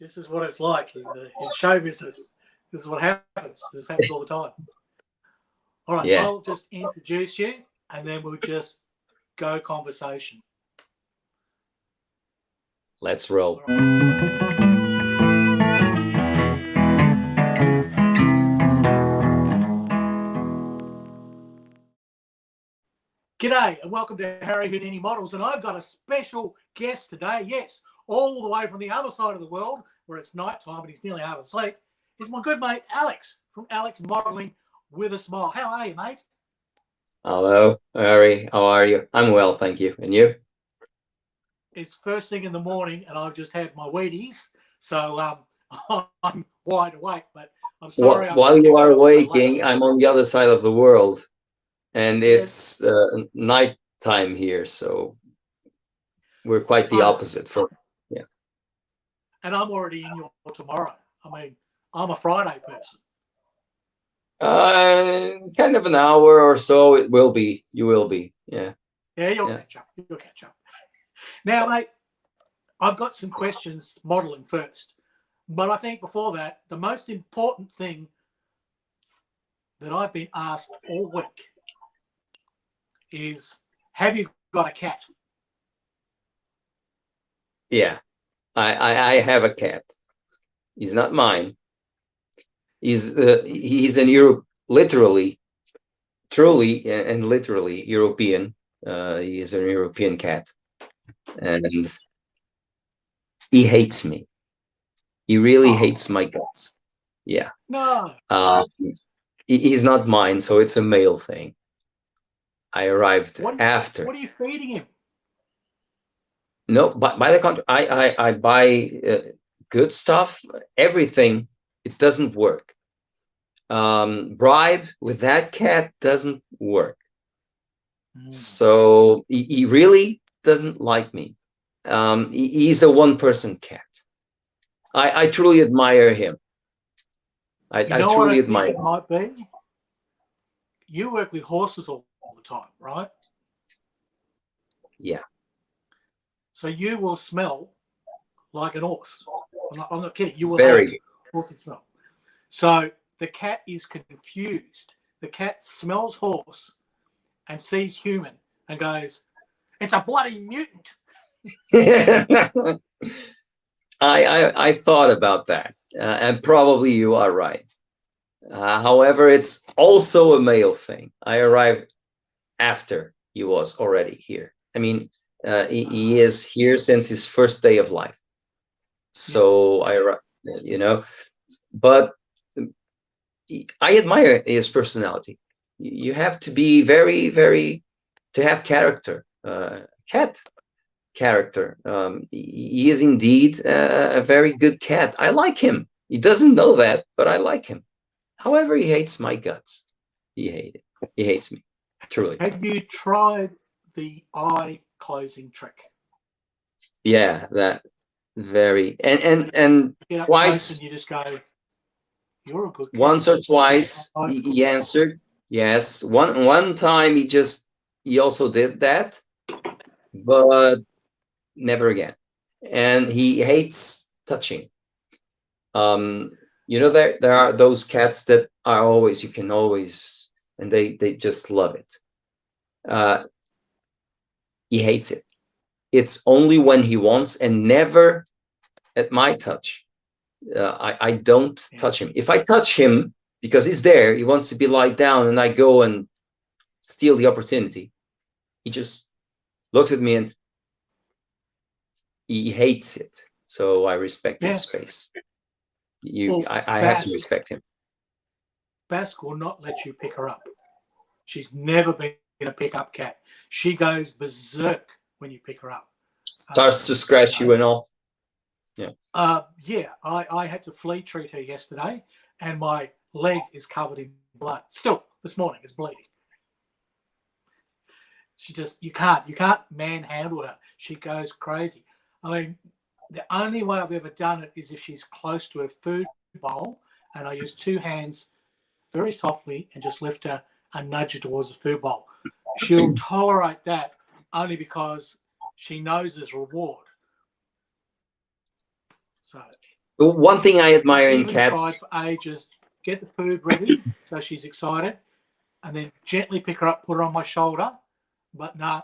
This is what it's like in show business. This is what happens. This happens all the time. All right, Yeah. I'll just introduce you, and then we'll just go conversation. Let's roll. All right. G'day and welcome to Harry Houdini Models, and I've got a special guest today. Yes, all the way from the other side of the world where it's night time and he's nearly half asleep is my good mate Alex from Alex Modeling with a Smile. How are you, mate? Hello, Harry. How are you? I'm well, thank you. And you? It's first thing in the morning and I've just had my Wheaties, so I'm wide awake, but I'm sorry. While you are waking, I'm on the other side of the world, and it's night time here, so we're quite the opposite. Yeah. And I'm already in your tomorrow. I mean, I'm a Friday person. Kind of an hour or so. It will be. You will be. Yeah. Yeah, you'll catch up. You'll catch up. Now, mate, I've got some questions modeling first. But I think before that, the most important thing that I've been asked all week is, have you got a cat? Yeah, I have a cat. He's not mine. He's in Europe, literally, truly, and literally European. He is an European cat, and he hates me. He really hates my guts. Yeah. No. He's not mine, so it's a male thing. I arrived after. What are you feeding him? No, by the contrary, I buy good stuff, everything. It doesn't work. Bribe with that cat doesn't work. So he really doesn't like me. He's a one-person cat. I truly admire him. I truly admire him. It might be? You work with horses all the time, right? Yeah. So you will smell like an horse. I'm not kidding. You will have horsey smell. So the cat is confused. The cat smells horse and sees human and goes, "It's a bloody mutant." I thought about that, and probably you are right. However, it's also a male thing. I arrived after he was already here. I mean, he is here since his first day of life. So but I admire his personality. You have to be very, very, to have character, cat character. He is indeed a very good cat. I like him. He doesn't know that, but I like him. However, he hates my guts. He hates me, truly. Have you tried the eye closing trick? Yeah, that very and twice. And you just go, "You're a good cat." Once or twice he answered yes. One time he also did that, but never again. And he hates touching. There are those cats that are always, you can always, and they just love it. He hates it. It's only when he wants, and never at my touch. I don't touch him. If I touch him because he's there, he wants to be lied down, and I go and steal the opportunity, he just looks at me and he hates it. So I respect his space. I have to respect him. Basque will not let you pick her up. She's never been a pick-up cat. She goes berserk when you pick her up. Starts to scratch you and all. Yeah. I had to flea treat her yesterday, and my leg is covered in blood. Still, this morning it's bleeding. She just, you can't manhandle her. She goes crazy. I mean, the only way I've ever done it is if she's close to her food bowl, and I use two hands very softly and just lift her and nudge her towards the food bowl. She'll tolerate that only because she knows there's reward. So The one thing I I admire in even tried cats, for ages, get the food ready so she's excited, and then gently pick her up, put her on my shoulder. But no,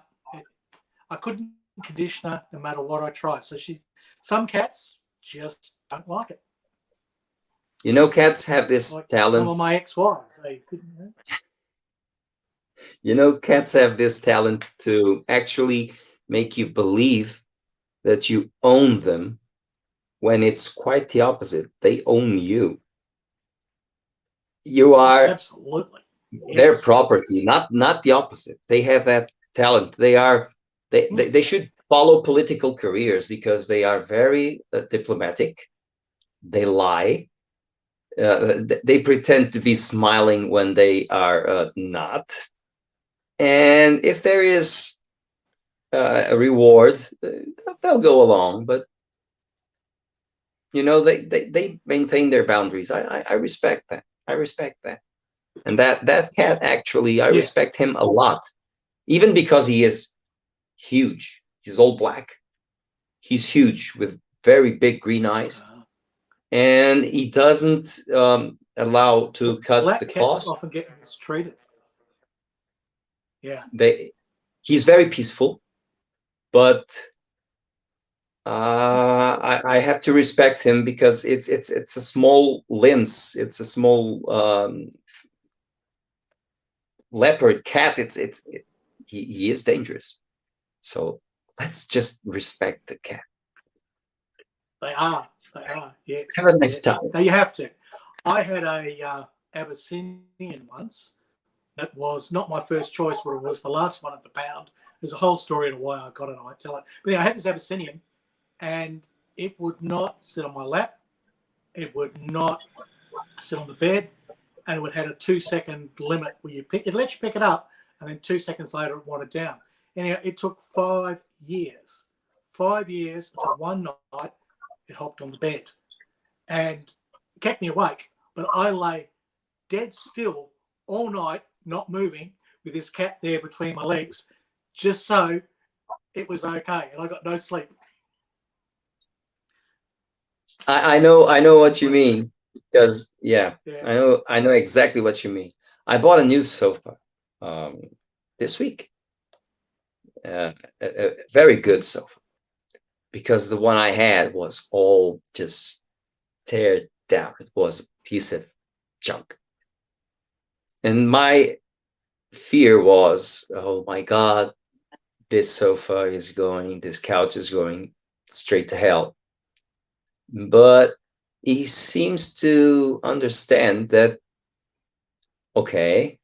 I couldn't condition her no matter what I tried. So some cats just don't like it. you know, cats have this Like some of talent. my ex-wives, they didn't. You know, cats have this talent to actually make you believe that you own them when it's quite the opposite. They own you. You Oh, are absolutely. their Yes. property, not the opposite. They have that talent. They should follow political careers because they are very diplomatic. They lie. They pretend to be smiling when they are not. And if there is a reward, they'll go along. But you know, they maintain their boundaries. I respect that. I respect that. And that cat, actually, I Yeah. respect him a lot, even because he is huge. He's all black. He's huge with very big green eyes, and he doesn't allow to cut the Black cats claws. often get mistreated. Yeah. He's very peaceful, but I have to respect him because it's a small lynx. It's a small leopard cat. He is dangerous. So let's just respect the cat. They are. They are. Yes. Have a nice Yes. time. Now you have to. I had a Abyssinian once that was not my first choice, but it was the last one at the pound. There's a whole story to why I got it. I might tell it. But yeah, I had this Abyssinian, and it would not sit on my lap. It would not sit on the bed, and it would have a 2-second limit where it lets you pick it up, and then 2 seconds later it wanted down. Anyhow, it took 5 years, 5 years until one night it hopped on the bed and kept me awake. But I lay dead still all night, not moving, with this cat there between my legs, just so it was okay. And I got no sleep. I know what you mean, because Yeah. I know exactly what you mean. I bought a new sofa this week, a very good sofa, because the one I had was all just tear down. It was a piece of junk, and my fear was, oh my God, this couch is going straight to hell. But he seems to understand that, okay,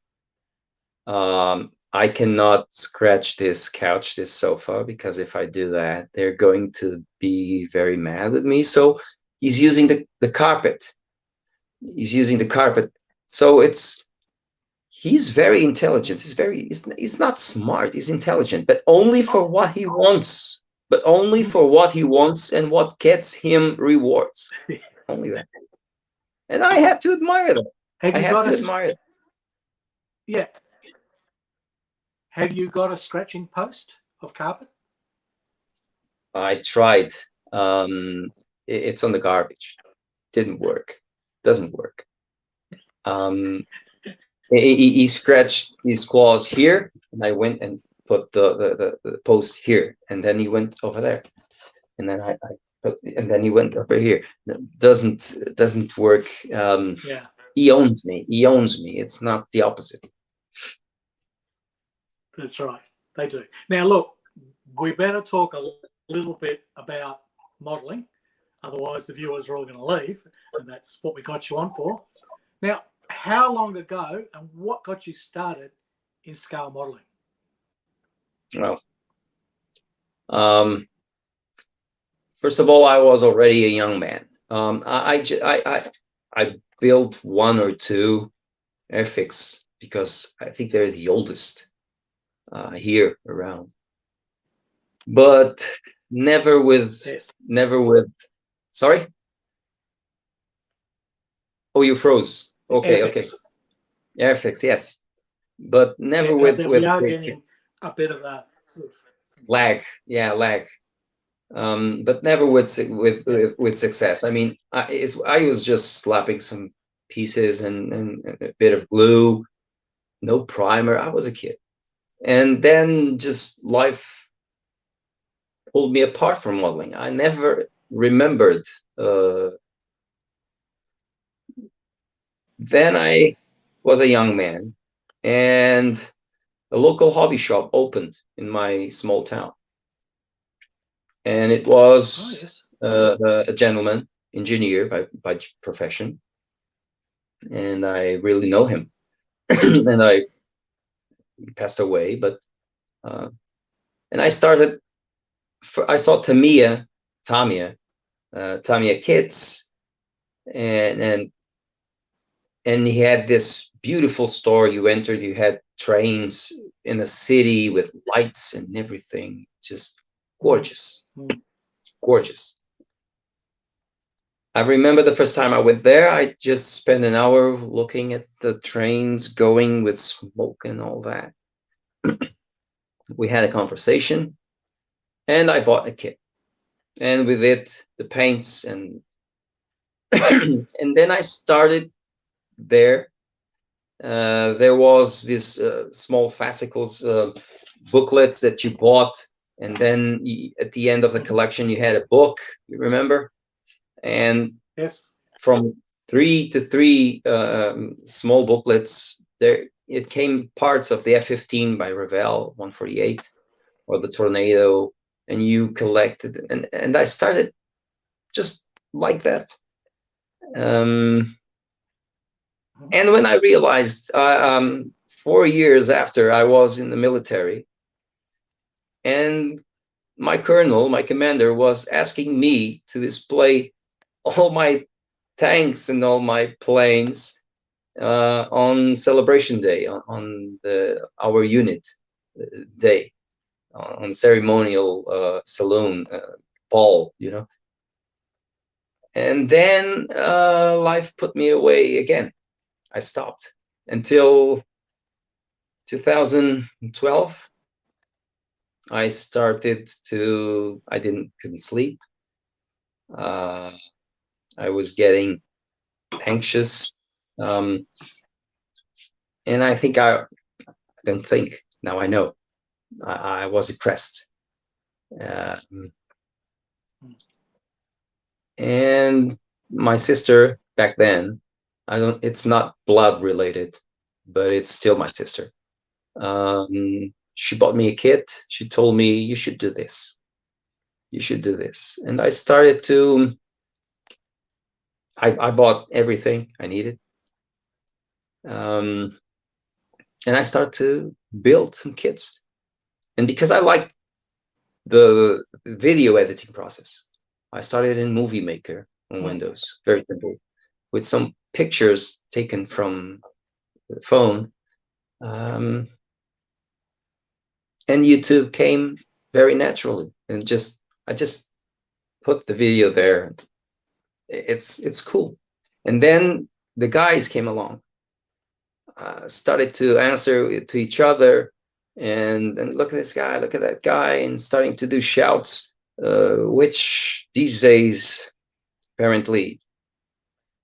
I cannot scratch this couch, this sofa, because if I do that, they're going to be very mad with me. So he's using the carpet. He's using the carpet. So he's very intelligent. He's not smart. He's intelligent, but only for what he wants. But only for what he wants and what gets him rewards. Only that. And I have to admire that. Have I you have got to admire it. Yeah. Have you got a scratching post of carpet? I tried. It's on the garbage. Didn't work. Doesn't work. He scratched his claws here, and I went and put the post here, and then he went over there, and then I put, and then he went over here. Doesn't work. Yeah. He owns me. He owns me. It's not the opposite. That's right. They do. Now, look, we better talk a little bit about modelling. Otherwise, the viewers are all going to leave, and that's what we got you on for. Now, how long ago and what got you started in scale modelling? Well, first of all, I was already a young man. I built one or two airfix because I think they're the oldest here around, but never with Yes. Sorry. Oh, you froze. Okay, Airfix. okay. Airfix, yes, but never Yeah, with we are getting a bit of a sort of lag. Yeah, lag. but never with success. I mean, I was just slapping some pieces and a bit of glue, no primer. I was a kid, and then just life pulled me apart from modeling. I never remembered. Then I was a young man, and a local hobby shop opened in my small town, and it was yes. a gentleman, engineer by profession, and I really know him. And I passed away, but uh, and I started. I saw Tamiya kits, and and he had this beautiful store. You entered, you had trains in a city with lights and everything, just gorgeous, gorgeous. I remember the first time I went there, I just spent an hour looking at the trains going with smoke and all that. We had a conversation, and I bought a kit, and with it, the paints, and and then I started there. There was this small fascicles booklets that you bought, and then at the end of the collection, you had a book. You remember? And Yes. from three to three small booklets, there it came parts of the F-15 by Revell 148 or the Tornado, and you collected, and I started just like that. And when I realized 4 years after I was in the military, and my colonel, my commander, was asking me to display all my tanks and all my planes on celebration day, on our unit day, on ceremonial saloon ball, you know. And then life put me away again. I stopped until 2012. I started to. Couldn't sleep. I was getting anxious, and I think I don't think now. I know I was depressed, and my sister back then. I don't. It's not blood related, but it's still my sister. She bought me a kit. She told me, you should do this. You should do this. And I started to, I bought everything I needed. And I started to build some kits. And because I like the video editing process, I started in Movie Maker on Windows, very simple, with some pictures taken from the phone. And YouTube came very naturally, and I just put the video there. It's cool. And then the guys came along, started to answer to each other, and look at this guy, look at that guy, and starting to do shouts, which these days apparently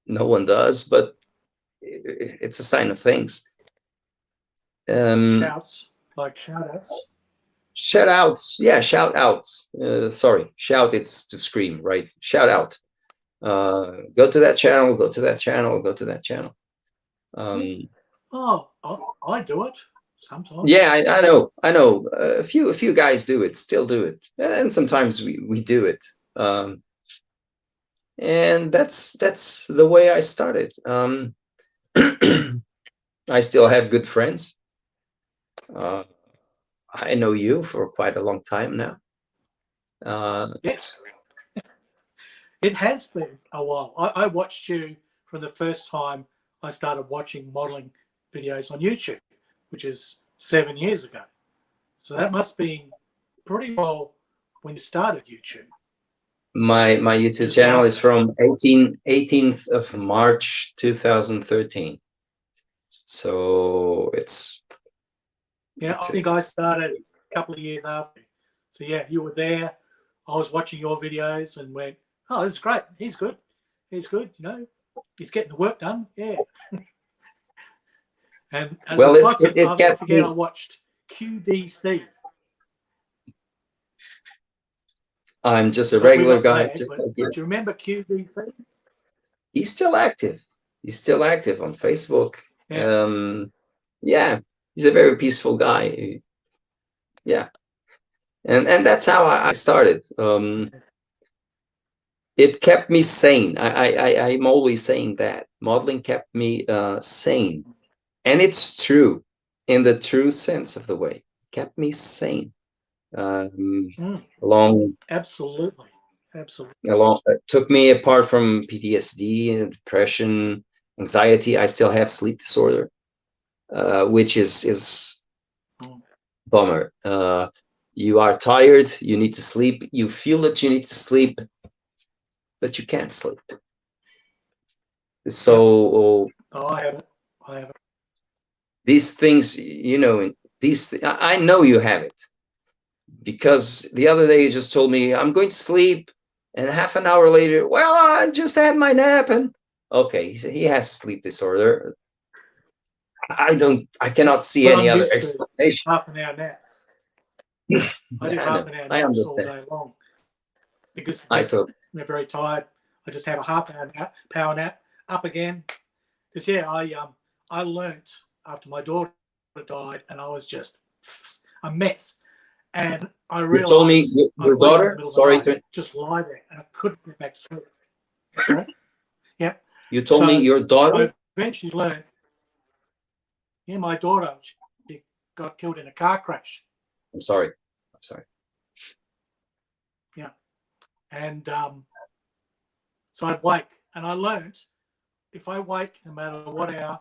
no one does, but it's a sign of things. Shouts, like shout outs. Shout outs, yeah, shout outs. Sorry, shout, it's to scream, right? Shout out. Go to that channel, go to that channel, go to that channel. Oh, I do it sometimes. Yeah, I know, I know. A few guys do it, still do it, and sometimes we do it. And that's the way I started. I still have good friends. I know you for quite a long time now. Yes, it has been a while. I watched you from the first time I started watching modeling videos on YouTube, which is 7 years ago. So that must be pretty well when you started YouTube. My YouTube Just channel is after. from 18th of March 2013. So Yeah, I think I it's started a couple of years after. So yeah, you were there. I was watching your videos and went, "Oh, this is great. He's good. He's good. You know, he's getting the work done." Yeah. And Well, there's lots of. it I kept forget. I me. watched QDC, I'm just a but we regular got guy, glad. just But like you. do you remember QDC? He's still active. He's still active on Facebook. Yeah. Yeah, he's a very peaceful guy. Yeah, and that's how I started. It kept me sane. I'm always saying that modeling kept me sane, and it's true in the true sense of the way. It kept me sane. Along Absolutely. Absolutely. along it took me apart from PTSD and depression, anxiety. I still have sleep disorder, which is Mm. bummer. You are tired, you need to sleep, you feel that you need to sleep, but you can't sleep. So Oh, I have it. I have it. these things, I know you have it, because the other day you just told me I'm going to sleep, and half an hour later, well, I just had my nap, and okay, he has sleep disorder. I cannot see But any I'm other used to explanation. half an hour naps. I do I half know, an hour I naps all understand. day long because I when took they're very tired, I just have a half hour nap, power nap, up again. Because yeah, I learnt after my daughter died, and I was just a mess. And I You told me realised your I'd wake up in the daughter, middle of the sorry night, to, just lie there, and I couldn't get back to sleep. Sorry. Yeah. you told me So your daughter, I eventually learned. Yeah, my daughter, she got killed in a car crash. I'm sorry. I'm sorry. Yeah. And so I'd wake, and I learned if I wake, no matter what hour,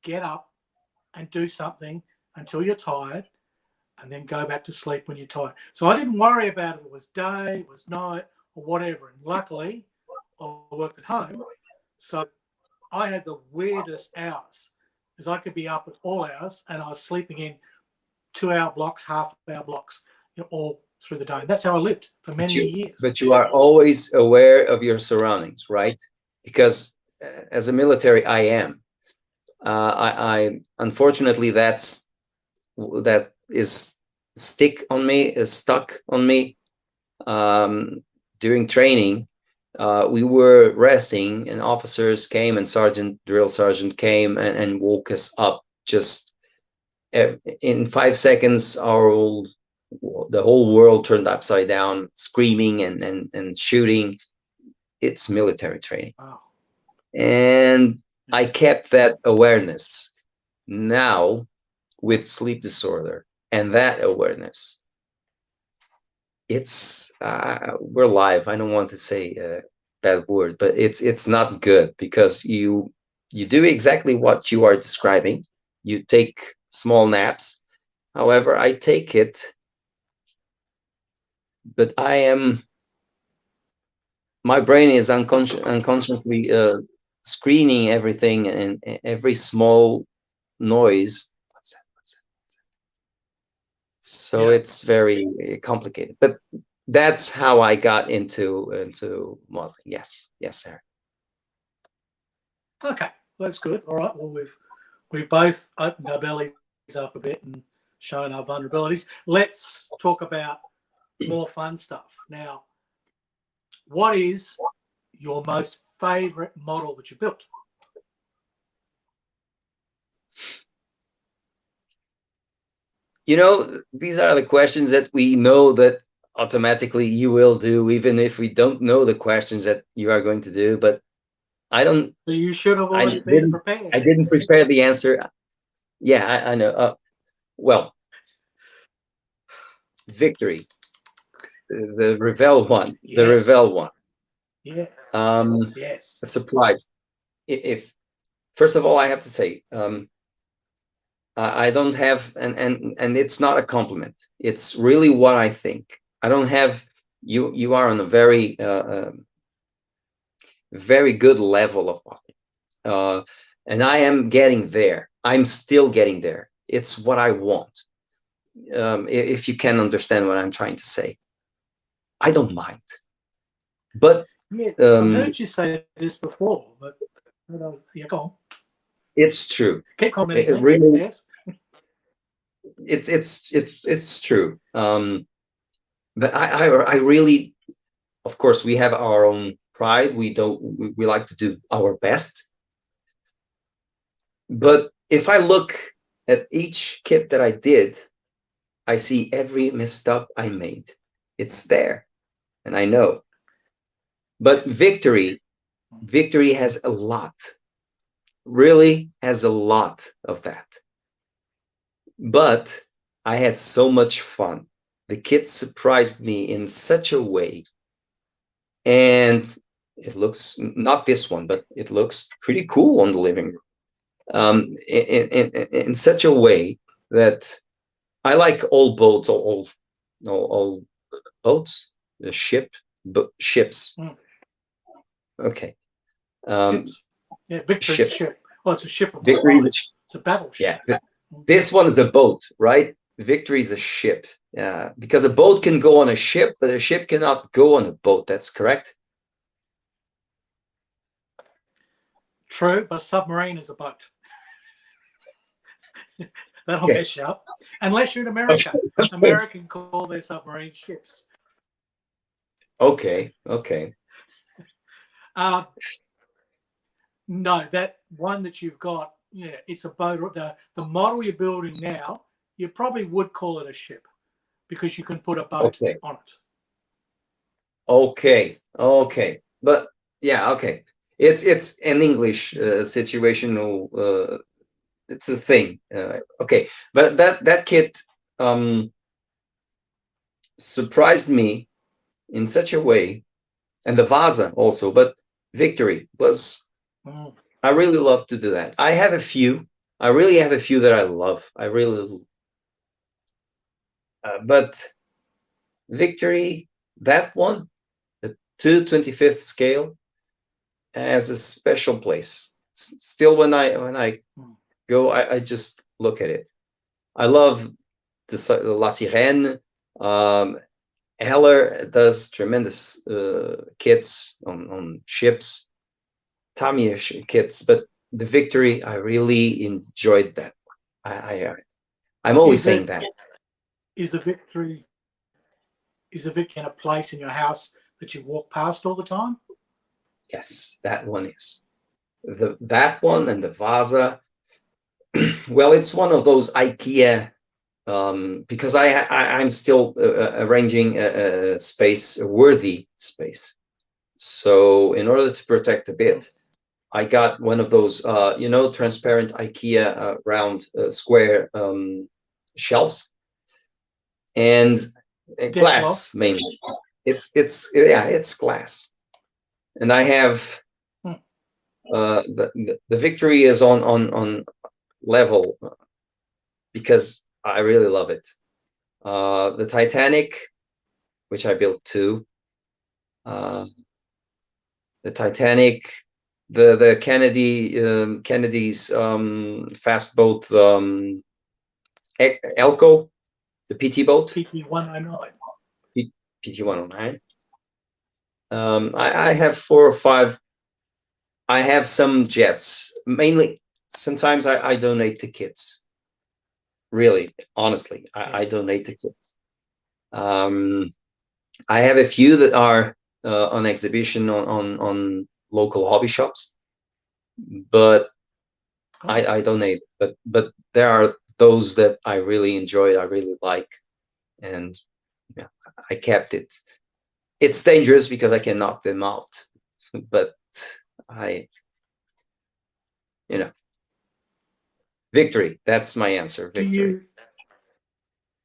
get up and do something until you're tired, and then go back to sleep when you're tired. So I didn't worry about if it was day, it was night, or whatever. And luckily, I worked at home, so I had the weirdest hours, because I could be up at all hours, and I was sleeping in 2 hour blocks, half-hour blocks, all through the day. That's how I lived for But many you, years. but you are always aware of your surroundings, right? Because as a military, I am. I unfortunately that is stuck on me. During training, we were resting, and officers came, and drill sergeant came and woke us up. Just in 5 seconds, the whole world turned upside down, screaming and shooting. It's military training. Wow. And I kept that awareness. Now, with sleep disorder and that awareness, it's we're live. I don't want to say a bad word, but it's not good, because you do exactly what you are describing. You take small naps. However, I take it, but my brain is unconsciously screening everything, and every small noise. What's that? What's that? So Yeah. it's very complicated. But that's how I got into modeling. Yes, yes, sir. Okay. Well, that's good. All right. Well, we've both opened our bellies up a bit and shown our vulnerabilities. Let's talk about more fun stuff. Now, what is your most favorite model that you built? These are the questions that we know that automatically you will do, even if we don't know the questions that you are going to do. But I don't. So you should have I already been didn't. prepared. I didn't prepare the answer. Yeah, I know. Well, victory, the Revel one, the Yes. Revel one. Yes. Um, Yes. a surprise. If first of all, I have to say, I don't have, and it's not a compliment. It's really what I think. I don't have. You are on a very good level of modeling, and I am getting there. I'm still getting there. It's what I want. If you can understand what I'm trying to say. I don't mind. But Yeah, I've heard you say this before, but yeah, go on. it's true. Keep commenting It me. really, Yes. it's true. But I really, of course, we have our own pride. We like to do our best. But if I look at each kit that I did, I see every misstep I made. It's there, and I know. But Yes. victory has a lot, really has a lot of that. But I had so much fun. The kit surprised me in such a way. And it looks, not this one, but it looks pretty cool on the living room. In such a way that I like all boats, all boats, the ships. Mm. Okay. Ships. Yeah, Victory's a Ships. ship. Well, it's a ship of Victory, war. It's a battleship. yeah. This one is a boat, right? Victory is a ship. Because a boat can Yes. go on a ship, but a ship cannot go on a boat. That's correct. True, but a submarine is a boat. That'll Okay. mess you up. Unless you're in America. Okay. American call their submarine ships. Okay. Okay. No, that one that you've got, yeah, it's a boat. The model you're building now, you probably would call it a ship because you can put a boat Okay. on it. Okay. Okay. But yeah, okay. It's an English situational. It's a thing. Okay, but that kit surprised me in such a way, and the Vasa also. But Victory was. Mm. I really love to do that. I have a few. I really have a few that I love. I really. But Victory, that one, the 2/25 scale, has a special place. Still, when I go, I just look at it. I love the La Sirène. Heller does tremendous kits on ships, Tamiya kits, but the Victory, I really enjoyed that. I'm always Is saying it that. is the victory in a place in your house that you walk past all the time? Yes, that one is that one and the Vasa. Well, it's one of those IKEA because I'm still arranging a space, a worthy space. So in order to protect a bit, I got one of those, transparent IKEA round square shelves and Deck glass cloth. mainly. It's glass, and I have the Victory is on level because I really love it. The Titanic, which I built too. The Titanic, the Kennedy's fast boat, Elko, the PT boat, PT 109. PT 109. I have 4 or 5. I have some jets. Mainly, sometimes I donate to kids. Really, honestly, I Yes. donate to kids. I have a few that are on exhibition on local hobby shops, but I donate. But there are those that I really enjoy, I really like, and yeah, I kept it. It's dangerous because I can knock them out, but I, Victory. That's my answer. Do Victory. you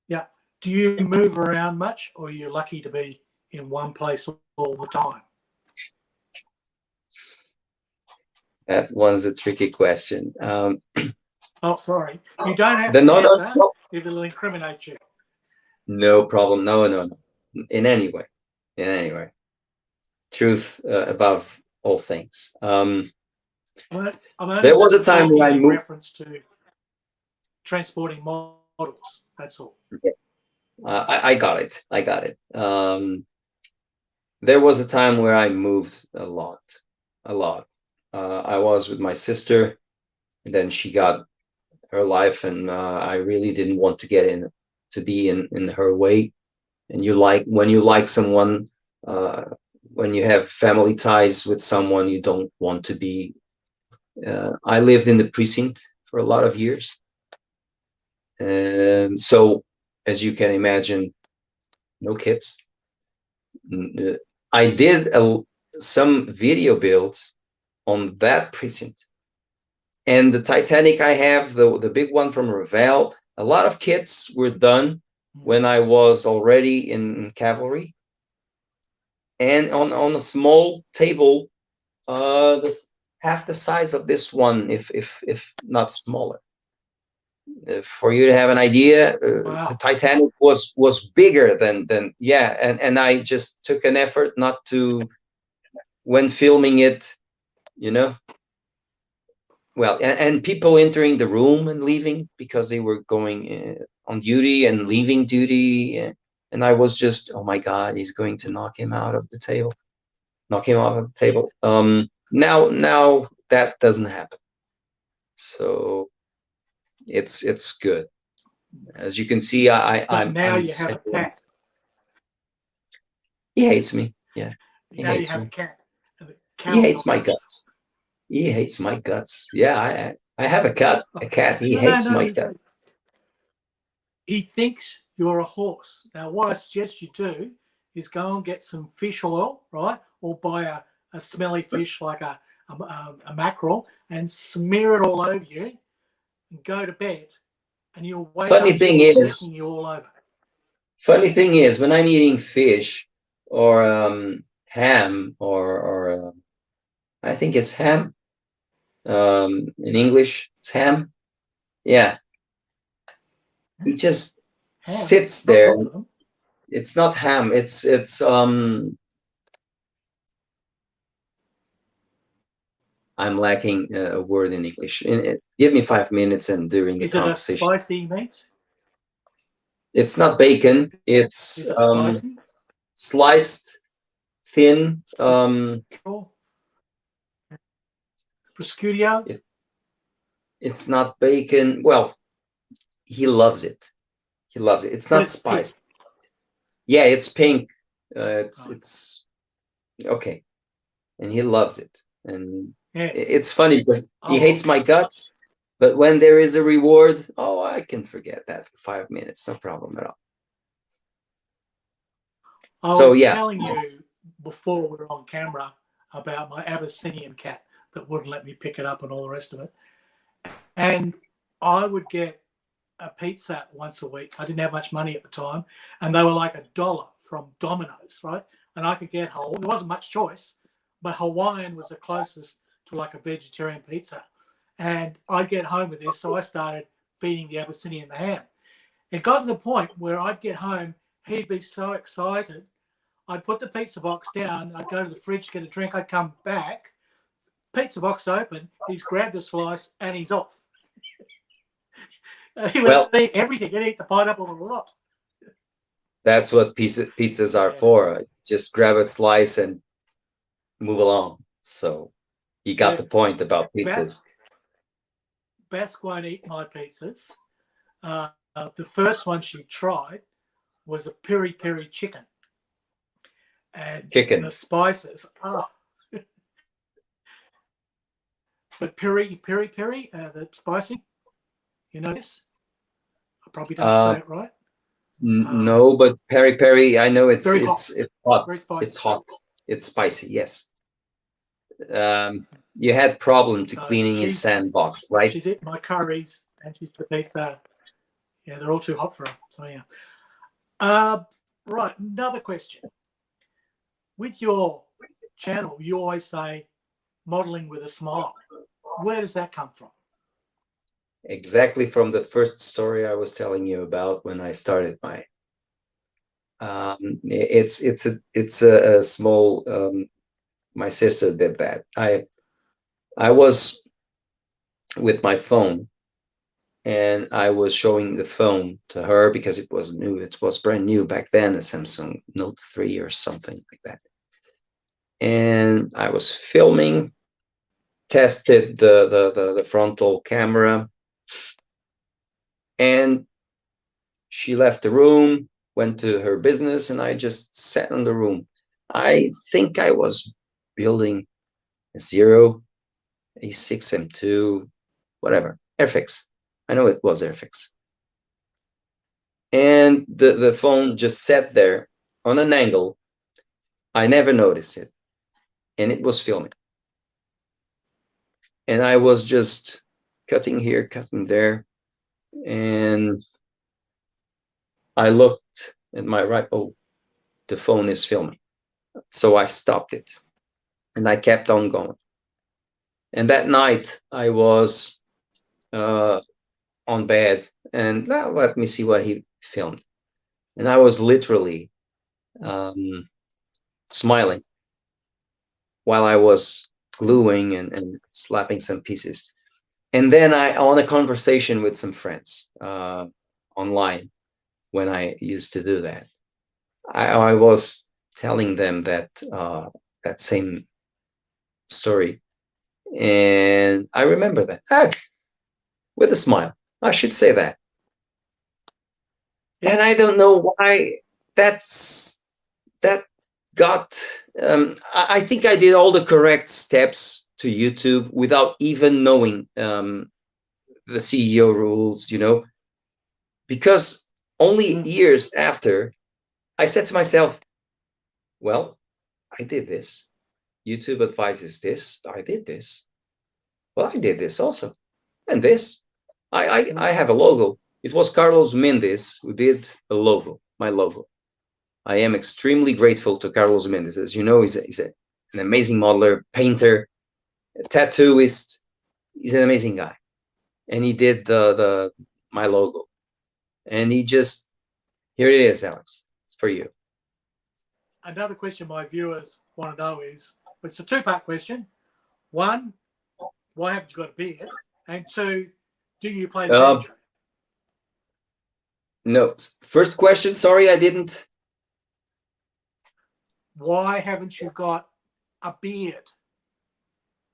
yeah. Do you move around much or are you lucky to be in one place all the time? That one's a tricky question. Oh, sorry. You don't have The to no, no, answer no, if it'll incriminate you. no problem. No, no, no. In any way, in any way. Truth above all things. I'm only There was a time when talking I in moved. reference to transporting models. That's all. I got it. I got it. there was a time where I moved a lot, a lot. I was with my sister, and then she got her life, and I really didn't want to get in to be in her way. And you like when you like someone, uh, when you have family ties with someone, you don't want to be. I lived in the precinct for a lot of years, and so as you can imagine, no kids. I did some video builds on that precinct. And the Titanic I have, the big one from Revel, a lot of kits were done when I was already in cavalry. And on a small table, half the size of this one, if not smaller. For you to have an idea, the Wow. Titanic was bigger than yeah, and I just took an effort not to, when filming it, you know, well, and people entering the room and leaving because they were going on duty and leaving duty, and I was just, oh my God, he's going to knock him out of the table, knock him off of the table. Now that doesn't happen, so it's good. As you can see, But now I'm you have a settling. cat. He hates me. Yeah, he Now you hates have a me. cat. And the He cat hates knock my you off. guts. He hates my guts. Yeah, I have a cat. A cat. He No, no, hates no, my no. guts. He thinks you're a horse. Now, what I suggest you do is go and get some fish oil, right? Or buy a smelly fish like a mackerel and smear it all over you and go to bed. And you'll wake Funny up to thing it is, licking you all over. funny thing is, when I'm eating fish or ham or I think it's ham. In English, it's ham. Yeah, he just Ham. sits It's not there. good for them. It's not ham. It's. I'm lacking a word in English. Give me 5 minutes, and during the Is it a conversation, spicy meat? it's not bacon. It's Is it spicy? sliced thin. Sure. Prosciutto? It, it's not bacon. Well, he loves it. He loves it. It's But not it's pig. spiced. Yeah, it's pink. It's Right. it's okay, and he loves it. And Yeah. it's funny because he Oh, hates my okay. guts, but when there is a reward, oh, I can forget that for 5 minutes, no problem at all. I So was yeah, telling you before we were on camera about my Abyssinian cat that wouldn't let me pick it up and all the rest of it. And I would get a pizza once a week. I didn't have much money at the time, and they were like $1 from Domino's, right? And I could get whole. There wasn't much choice, but Hawaiian was the closest to like a vegetarian pizza. And I'd get home with this, so I started feeding the Abyssinian the ham. It got to the point where I'd get home, he'd be so excited. I'd put the pizza box down, I'd go to the fridge to get a drink, I'd come back, pizza box open, he's grabbed a slice and he's off. He would well, eat everything. He'd eat the pineapple and a lot. that's what pizzas are Yeah. for. Just grab a slice and move along. So you got Yeah. the point about pizzas. Basque won't eat my pizzas. The first one she tried was a peri peri chicken. And the Chicken. spices, but peri, the spicy, you know this? I probably don't Uh, say it right. no, but peri peri, I know Very hot, it's hot. very It's spicy. hot. It's spicy. Yes. You had problem to So cleaning his sandbox, right? she's eating my curries and she's put these. Yeah, they're all too hot for her. So yeah. Uh, right. Another question. With your channel, you always say modeling with a smile. Where does that come from? Exactly from the first story I was telling you about when I started my. It's a small. My sister did that. I was with my phone, and I was showing the phone to her because it was new. It was brand new back then, a Samsung Note 3 or something like that. and I was filming, tested the frontal camera, and she left the room, went to her business, and I just sat in the room. I think I was building a Zero, A6 M2, whatever, Airfix. I know it was Airfix. And the phone just sat there on an angle. I never noticed it. And it was filming. And I was just cutting here, cutting there. And I looked at my right. Oh, the phone is filming. So I stopped it. And I kept on going. And that night I was on bed, and let me see what he filmed. And I was literally smiling while I was gluing and slapping some pieces. And then I on a conversation with some friends online when I used to do that. I was telling them that that same story, and I remember that with a smile. I should say that. And I don't know why that's that got. I think I did all the correct steps to YouTube without even knowing the CEO rules, because only years after I said to myself, well, I did this. YouTube advises this. I did this. Well, I did this also. And this. I have a logo. It was Carlos Mendes who did a logo, my logo. I am extremely grateful to Carlos Mendes. As you know, he's an amazing modeler, painter, tattooist. He's an amazing guy. And he did the my logo. And he just, here it is, Alex. It's for you. Another question my viewers want to know is, it's a two-part question. One, why haven't you got a beard? And two, do you play the banjo? No. First question, sorry, I didn't. Why haven't you got a beard?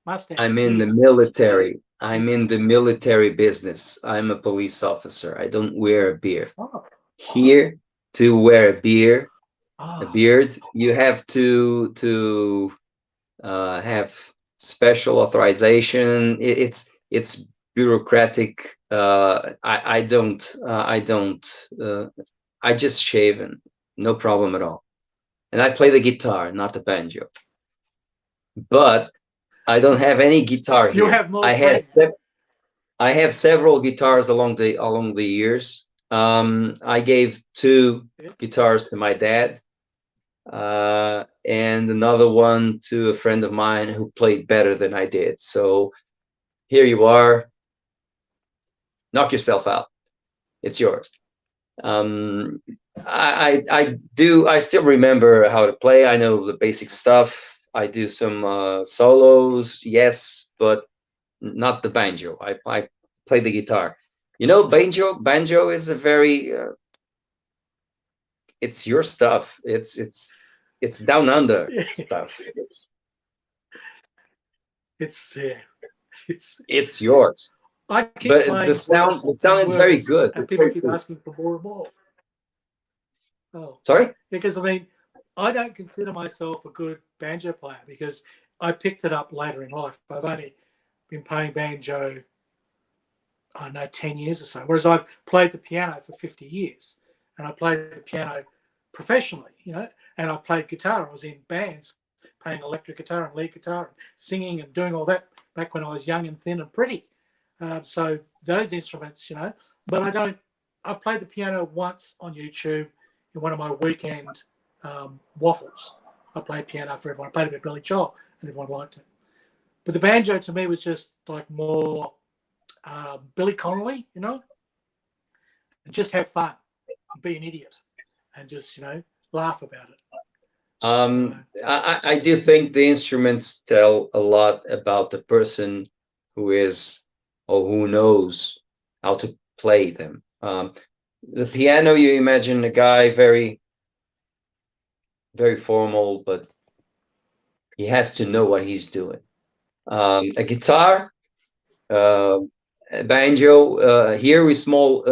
Mustache. I'm in the military. I'm in the military business. I'm a police officer. I don't wear a beard. Here, to wear a beard, you have to have special authorization. It's bureaucratic. I don't. I just shave and no problem at all. And I play the guitar, not the banjo. But I don't have any guitar here. You have more I have several guitars along the years. I gave 2 guitars to my dad, and another one to a friend of mine who played better than I did. So here you are. Knock yourself out. It's yours. I still remember how to play. I know the basic stuff. I do some solos, yes, but not the banjo. I play the guitar. Banjo is a very it's your stuff. It's down under stuff. It's yours. I keep but playing the sound is very good. And people keep asking for more and more. Oh, sorry? Because I don't consider myself a good banjo player because I picked it up later in life. I've only been playing banjo, I don't know, 10 years or so. Whereas I've played the piano for 50 years. And I played the piano professionally, and I've played guitar. I was in bands playing electric guitar and lead guitar and singing and doing all that back when I was young and thin and pretty. So those instruments, but I've played the piano once on YouTube in one of my weekend waffles. I played piano for everyone. I played a bit of Billy Joel and everyone liked it. But the banjo to me was just like more Billy Connolly, and just have fun, be an idiot, and just laugh about it. I do think the instruments tell a lot about the person who is or who knows how to play them. The piano, you imagine a guy very, very formal, but He has to know what he's doing. A guitar, a banjo. Here we small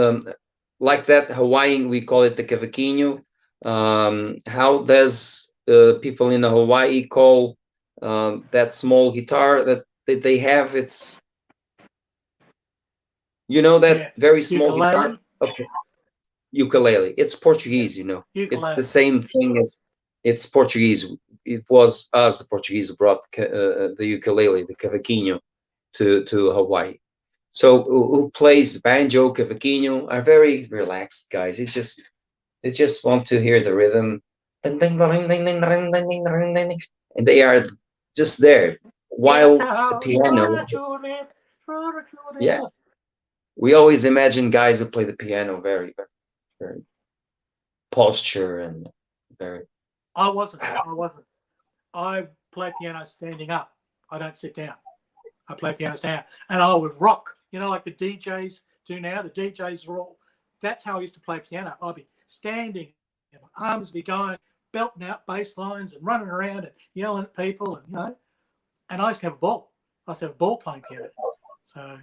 like that Hawaiian. We call it the cavaquinho. How does people in Hawaii call that small guitar that they have? It's that very small guitar. Ukulele. Okay, ukulele. It's Yeah, Portuguese. It's the ukulele. same thing as it's Portuguese. It was us, the Portuguese, who brought the ukulele, the cavaquinho, to Hawaii. So who plays banjo, cavaquinho are very relaxed guys. They just want to hear the rhythm, and they are just there. While the piano, yeah, we always imagine guys who play the piano very, very, very posture and very. I wasn't. I play piano standing up. I don't sit down. I play piano standing up. And I would rock, like the DJs do now. The DJs are all, that's how I used to play piano. I'd be standing and my arms would be going, belting out bass lines and running around and yelling at people. And I used to have a ball. I used to have a ball playing piano. So,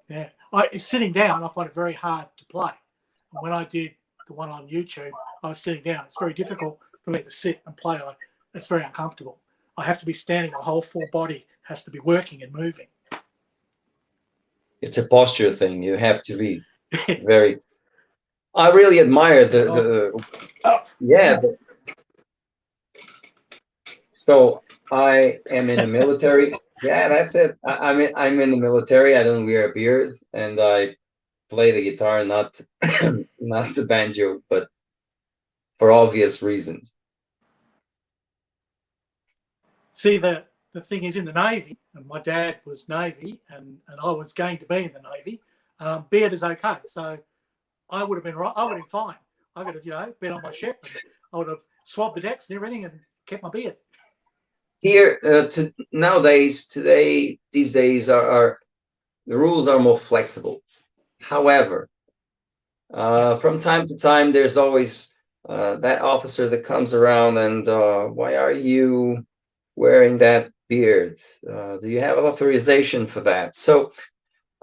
yeah. Sitting down, I find it very hard to play. And when I did the one on YouTube, I was sitting down. It's very difficult for me to sit and play. It's very uncomfortable. I have to be standing. My whole full body has to be working and moving. It's a posture thing. You have to be very. I really admire yeah. So I am in the military. Yeah, that's it. I'm in the military. I don't wear a beard, and I play the guitar, not not the banjo, but for obvious reasons. See, the thing is, in the Navy, and my dad was Navy, and I was going to be in the Navy. Beard is okay, so I would have been right. I would have been fine. I could have, been on my ship, and I would have swabbed the decks and everything, and kept my beard. Here, these days are the rules are more flexible. However, from time to time, there's always that officer that comes around and why are you wearing that beard? Do you have authorization for that? So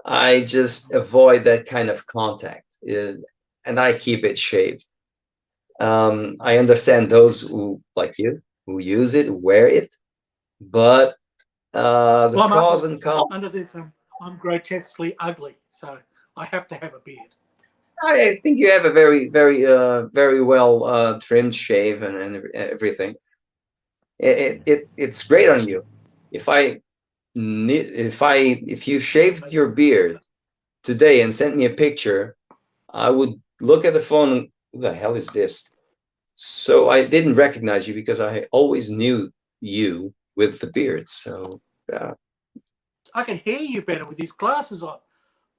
I just avoid that kind of contact, and I keep it shaved. I understand those who, like you, who use it, wear it, but the pros and cons. Under this, I'm grotesquely ugly, so I have to have a beard. I think you have a very, very, very well trimmed shave and everything. It's great on you. If you shaved your beard today and sent me a picture, I would look at the phone. Who the hell is this? So I didn't recognize you because I always knew you with the beard. So I can hear you better with these glasses on.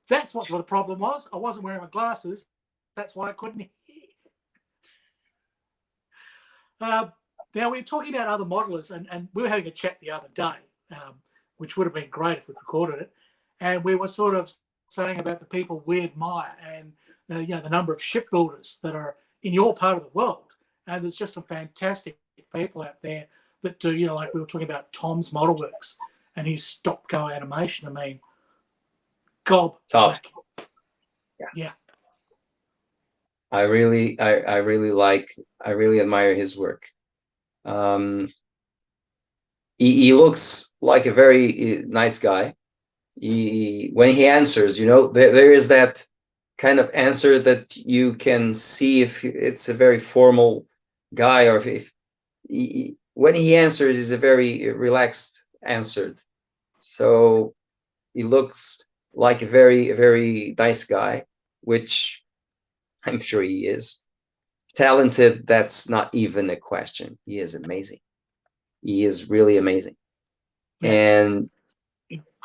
That's what the problem was. I wasn't wearing my glasses. That's why I couldn't hear. Now, we were talking about other modelers, and we were having a chat the other day, which would have been great if we recorded it. And we were sort of saying about the people we admire and the number of shipbuilders that are in your part of the world. And there's just some fantastic people out there that do, like we were talking about Tom's Model Works and his stop go animation. I mean, gob. Yeah. I really admire his work. He looks like a very nice guy. When he answers, there is that kind of answer that you can see if it's a very formal guy or if when he answers is a very relaxed answered. So he looks like a very, very nice guy, which I'm sure he is. Talented, that's not even a question. He is amazing. He is really amazing. Yeah. And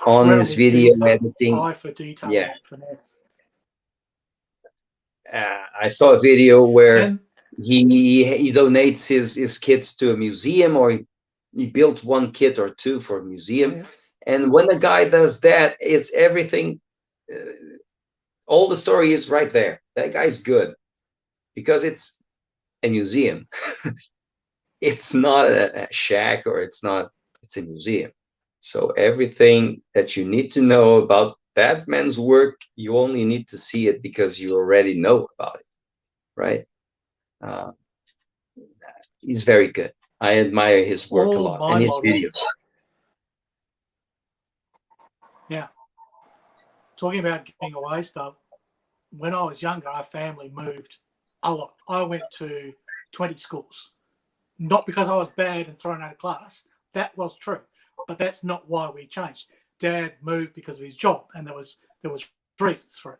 on his video editing, eye for detail, yeah. Finesse. I saw a video where he donates his kits to a museum, or he built one kit or two for a museum. Yeah. And when a guy does that, it's everything. All the story is right there. That guy's good because it's a museum. It's not a shack, or it's not it's a museum. So everything that you need to know about that man's work, you only need to see it because you already know about it, right? Uh, he's very good. I admire his work a All lot and my his models, videos. yeah. Talking about giving away stuff, when I was younger, our family moved a lot. I went to 20 schools, not because I was bad and thrown out of class. That was true, but that's not why we changed. Dad moved because of his job, and there was reasons for it.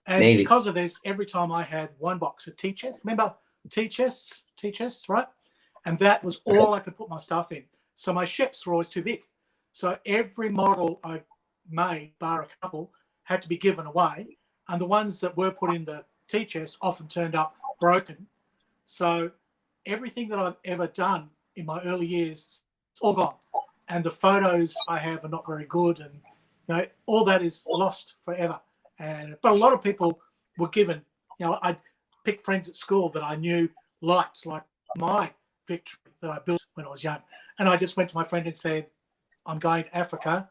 And Navy. because of this, every time I had one box of tea chests, remember tea chests, right? And that was all I could put my stuff in. So my ships were always too big. So every model I made, bar a couple, had to be given away. And the ones that were put in the tea chest often turned up broken. So everything that I've ever done in my early years, it's all gone. And the photos I have are not very good. And all that is lost forever. But a lot of people were given, I'd pick friends at school that I knew liked, like my victory that I built when I was young. And I just went to my friend and said, I'm going to Africa.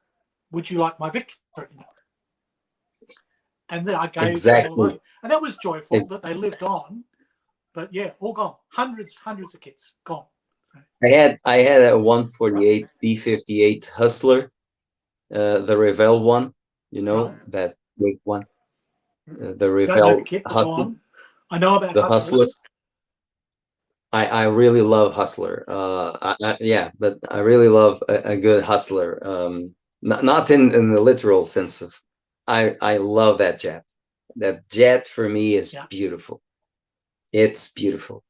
Would you like my victory? And then I gave them all away. And that was joyful that they lived on. But yeah, all gone. Hundreds of kits gone. So, I had a 148 B58 Hustler, the Revell one, that big one. The Revell Hustler. I know about the Hustlers. Hustler. I really love Hustler. Yeah, but I really love a good Hustler. Not in the literal sense of. I love that jet. That jet for me is beautiful. It's beautiful.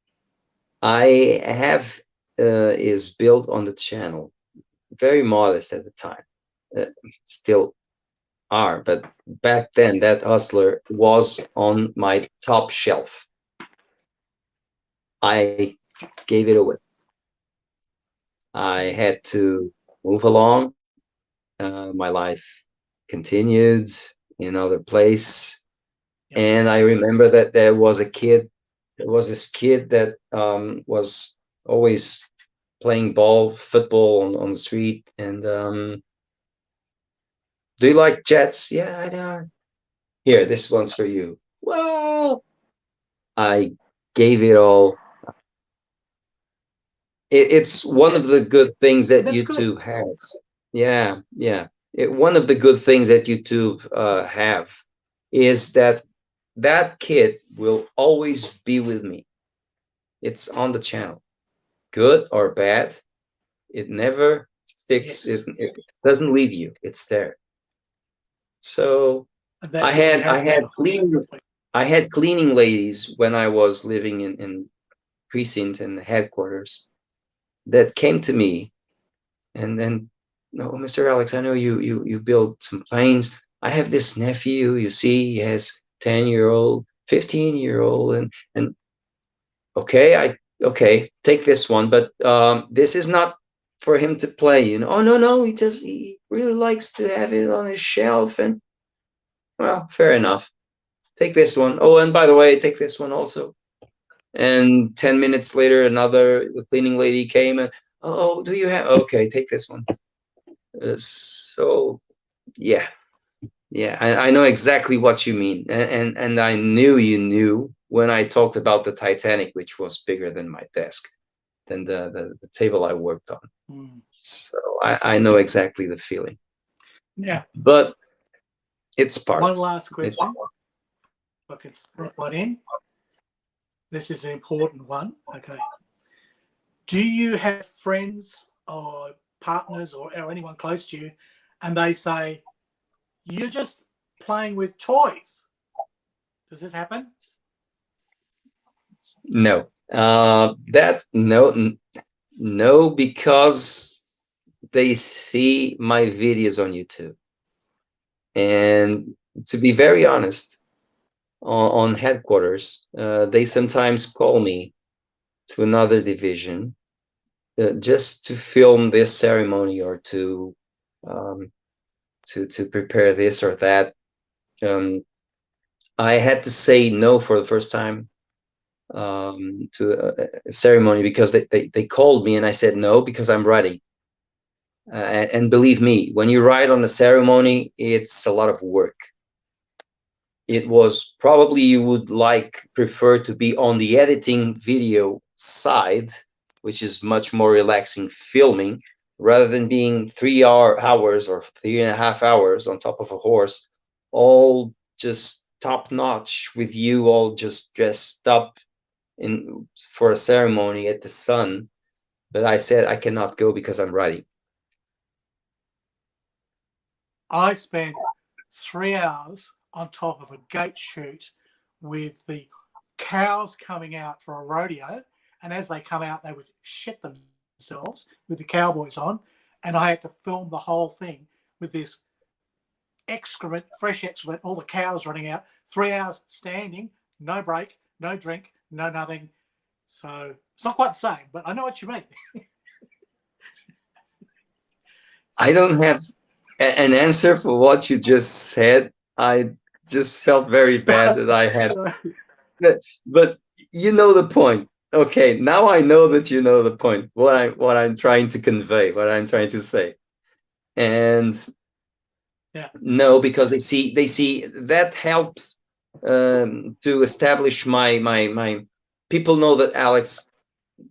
I have is built on the channel, very modest at the time. Still are, but back then that Hustler was on my top shelf. I gave it away. I had to move along. My life continued in another place. And I remember that there was this kid that was always playing football on the street. And do you like jets? Yeah, I do. Here, this one's for you. Well, I gave it all. It's one of the good things that YouTube has. Yeah. One of the good things that YouTube have is that kid will always be with me. It's on the channel, good or bad. It never sticks. Yes. It doesn't leave you. It's there. So I had cleaning ladies when I was living in precinct and headquarters that came to me and then, no, Mr. Alex, I know you build some planes. I have this nephew, you see, he has 10-year-old, 15-year-old, and okay, take this one, but this is not for him to play, Oh no, he really likes to have it on his shelf, and well, fair enough. Take this one. Oh, and by the way, take this one also. And 10 minutes later, the cleaning lady came and, oh, do you have? Okay, take this one. So, yeah, I know exactly what you mean, and I knew you knew when I talked about the Titanic, which was bigger than my desk, than the table I worked on. So I know exactly the feeling. Yeah, but it's part. One last question. I can slip one in. This is an important one. Okay. Do you have friends or partners or anyone close to you, and they say, you're just playing with toys? Does this happen? No. No, because they see my videos on YouTube. And to be very honest, on headquarters, they sometimes call me to another division just to film this ceremony or to prepare this or that. I had to say no for the first time to a ceremony because they called me and I said no because I'm writing. and believe me, when you ride on a ceremony, it's a lot of work. It was probably you would prefer to be on the editing video side, which is much more relaxing filming, rather than being 3 hours or 3.5 hours on top of a horse, all just top notch, with you all just dressed up for a ceremony at the sun. But I said I cannot go because I'm riding. I spent 3 hours on top of a gate chute with the cows coming out for a rodeo, and as they come out, they would shit themselves with the cowboys on, and I had to film the whole thing with this excrement, fresh excrement, all the cows running out. 3 hours standing, no break, no drink, no nothing. So it's not quite the same, but I know what you mean. I don't have an answer for what you just said. I just felt very bad that I had, but you know the point. Okay, now I know that you know the point. What I'm trying to convey, what I'm trying to say, and yeah, no, because they see that helps to establish my. People know that Alex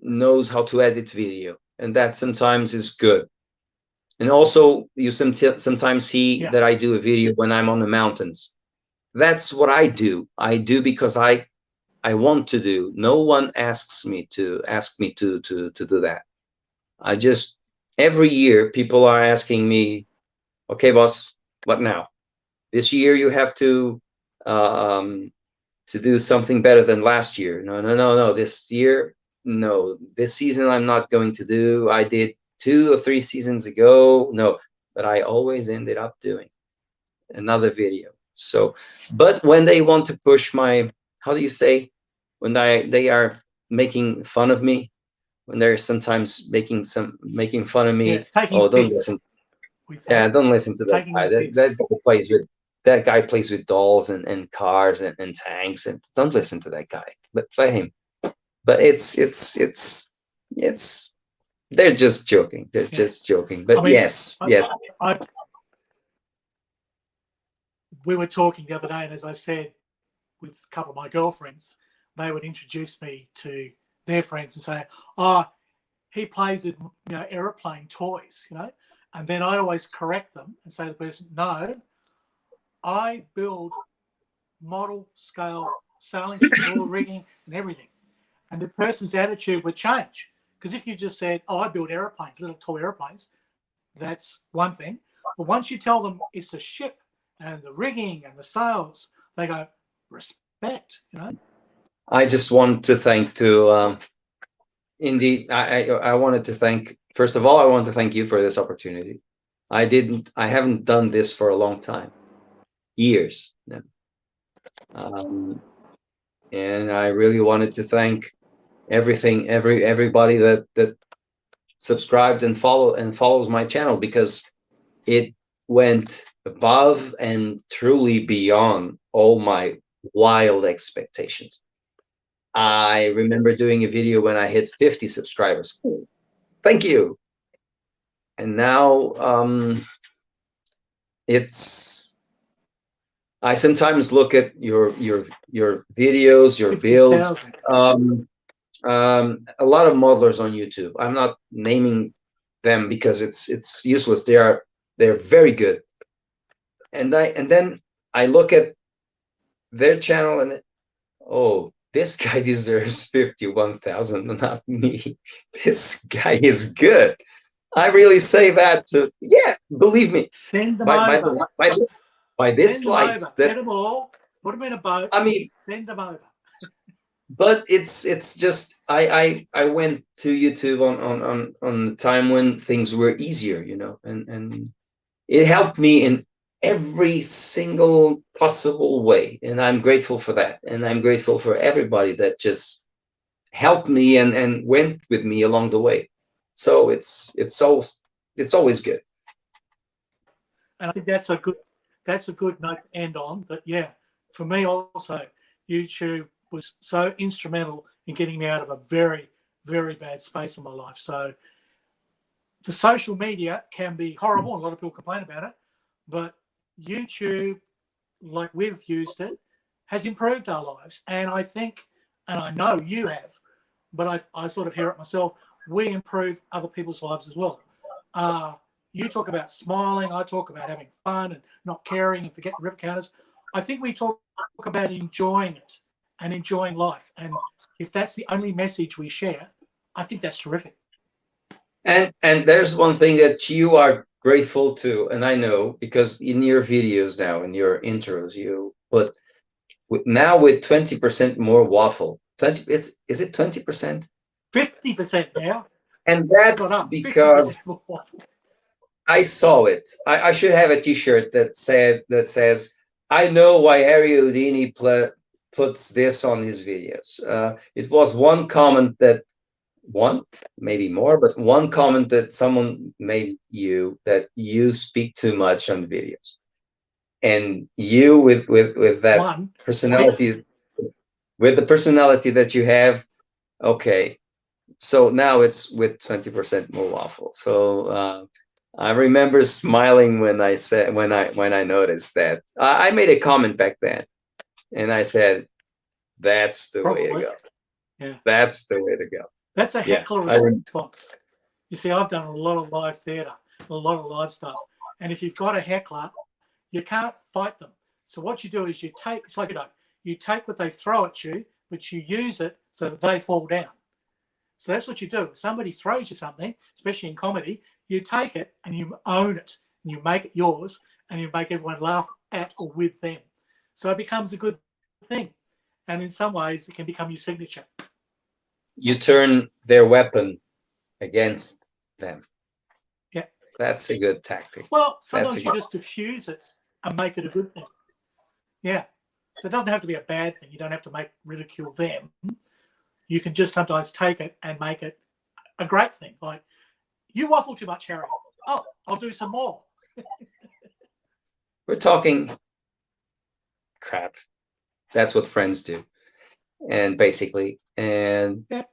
knows how to edit video, and that sometimes is good. And also, you sometimes see that I do a video when I'm on the mountains. That's what I do. I do because I want to do. No one asks me to do that. I just, every year people are asking me, okay, boss, what now? This year you have to do something better than last year. No. This year, no. This season I'm not going to do. I did 2 or 3 seasons ago. No, but I always ended up doing another video. So, but when they want to push my, how do you say, when they are making fun of me, when they're sometimes making fun of me, taking oh, don't bits. listen. Yeah, don't listen to that guy. That guy plays with dolls and cars and tanks, and don't listen to that guy. Let him. But it's they're just joking. They're just joking. But I mean, yes. We were talking the other day, and as I said, with a couple of my girlfriends, they would introduce me to their friends and say, "Oh, he plays with aeroplane toys," and then I'd always correct them and say to the person, "No, I build model scale sailing ships, all the rigging and everything." And the person's attitude would change, because if you just said, "Oh, I build airplanes, little toy airplanes," that's one thing. But once you tell them it's a ship and the rigging and the sails, they go, respect. I just want to thank indeed. I wanted to thank, first of all, I want to thank you for this opportunity. I haven't done this for a long time, years now. And I really wanted to thank everybody that subscribed and follows my channel, because it went above and truly beyond all my wild expectations. I remember doing a video when I hit 50 subscribers. Thank you. And now I sometimes look at your videos, your builds. A lot of modelers on YouTube. I'm not naming them because it's useless. They're very good. And then I look at their channel and, oh, this guy deserves 51,000, not me. This guy is good. I really say that to, believe me. Send them over. By this light. Get them all, put them in a boat. I mean, send them over. But it's just, I went to YouTube on the time when things were easier, and it helped me in every single possible way, and I'm grateful for that, and I'm grateful for everybody that just helped me and went with me along the way. So it's always good. And I think that's a good note to end on. That for me also, YouTube was so instrumental in getting me out of a very, very bad space in my life. So the social media can be horrible. A lot of people complain about it, but YouTube, like we've used it, has improved our lives. And I think, and I know you have, but I sort of hear it myself, we improve other people's lives as well. You talk about smiling, I talk about having fun and not caring and forgetting river counters. I think we talk about enjoying it and enjoying life. And if that's the only message we share, I think that's terrific. And there's one thing that you are grateful to, and I know because in your videos now, in your intros, you put now with 20% more waffle. 20, is it 20%? 50% now. And that's because I saw it. I should have a T-shirt that says, "I know why Harry Houdini puts this on his videos." It was one comment that maybe more, but one comment that someone made that you speak too much on videos, and you with that personality, with the personality that you have, okay. So now it's with 20% more waffle. So I remember smiling when I said when I noticed that. I made a comment back then, and I said, "That's the way to go. Yeah, that's the way to go." That's a heckler response. You see, I've done a lot of live theatre, a lot of live stuff, and if you've got a heckler, you can't fight them. So what you do is you take, it's like, you take what they throw at you, but you use it so that they fall down. So that's what you do. If somebody throws you something, especially in comedy, you take it and you own it and you make it yours and you make everyone laugh at or with them. So it becomes a good thing. And in some ways, it can become your signature. You turn their weapon against them. Yeah. That's a good tactic. Well, sometimes you just diffuse it and make it a good thing. Yeah. So it doesn't have to be a bad thing. You don't have to ridicule them. You can just sometimes take it and make it a great thing. Like, you waffle too much, Harry. Oh, I'll do some more. We're talking crap. That's what friends do. And basically, and yeah.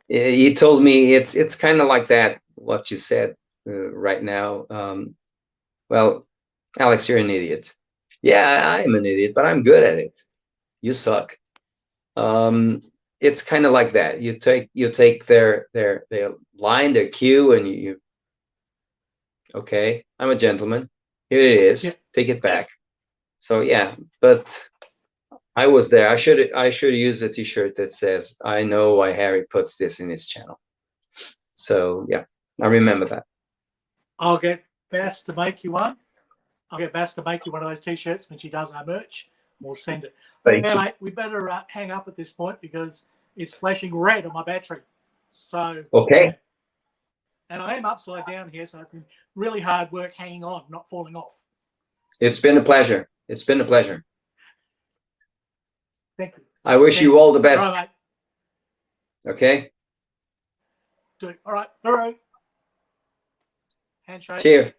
You told me it's kind of like that, what you said right now. Well, Alex, you're an idiot. Yeah, I am an idiot, but I'm good at it. You suck. It's kind of like that. You take their line, their cue, and you okay, I'm a gentleman. Here it is. Yeah. Take it back. So yeah, but I was there. I should use a T-shirt that says, "I know why Harry puts this in his channel." So yeah, I remember that. I'll get Bass to make you one. I'll get Bass to make you one of those T-shirts when she does our merch. We'll send it. Thank you. Mate, we better hang up at this point because it's flashing red on my battery. So okay. Yeah. And I am upside down here, so it's been really hard work hanging on, not falling off. It's been a pleasure. It's been a pleasure. Thank you. I wish you all the best. All right, mate. Okay. Good. All right. All right. Handshake. Cheers.